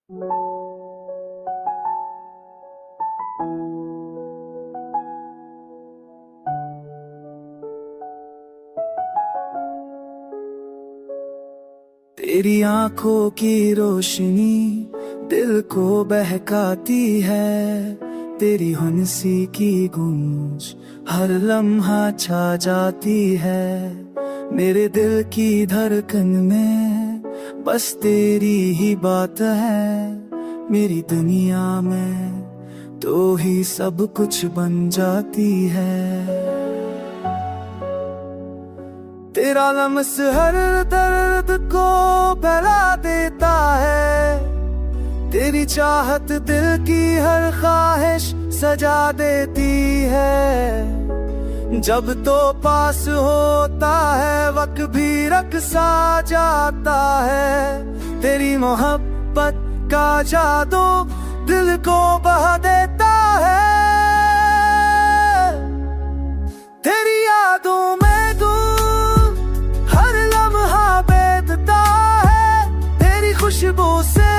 तेरी आंखों की रोशनी दिल को बहकाती है, तेरी हंसी की गूंज हर लम्हा छा जाती है। मेरे दिल की धड़कन में बस तेरी ही बात है, मेरी दुनिया में तो ही सब कुछ बन जाती है। तेरा लम्स हर दर्द को भुला देता है, तेरी चाहत दिल की हर ख्वाहिश सजा देती है। जब तो पास होता है वक्त भी रक्सा जाता है, तेरी मोहब्बत का जादू दिल को बहा देता है। तेरी यादों में डूब हर लम्हा बेधता है, तेरी खुशबू से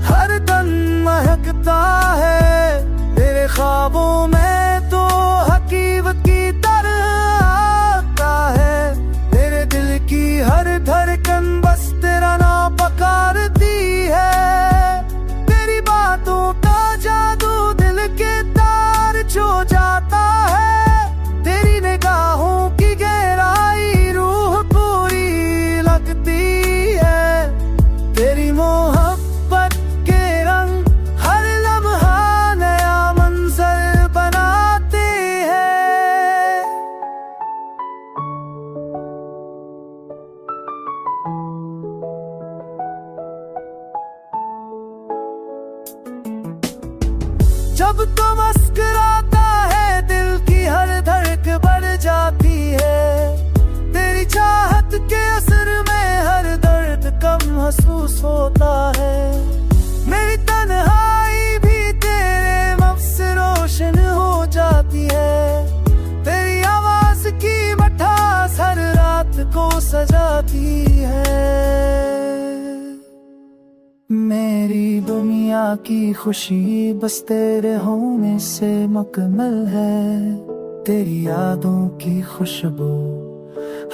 हर तन महकता है। तेरे ख्वाबों में तो हकीकत की तरह आता है, तेरे दिल की हर धड़कन बस तेरा नाम पुकारती है। तेरी बातों का जादू दिल के तार छू जाता है, तेरी निगाहों की गहराई रूह पूरी लगती है। तेरी मोहब्बत के रंग हर लम्हा नया मंजर बनाते हैं। जब तो मुस्कुराता है दिल की हर धड़क बढ़ जाती है, तेरी चाहत के असर में हर दर्द कम महसूस होता है। मेरी तन्हाई भी तेरे लफ्ज़ से रोशन हो जाती है, तेरी आवाज की मिठास हर रात को सजाती है। मेरी दुनिया की खुशी बस तेरे होने से मुकम्मल है, तेरी यादों की खुशबू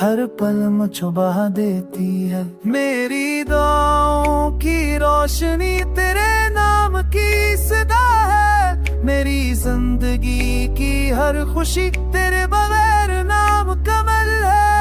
हर पल मुझे बहा देती है। मेरी दुआओं की रोशनी तेरे नाम की सदा है, मेरी जिंदगी की हर खुशी तेरे बगैर नामुकम्मल है।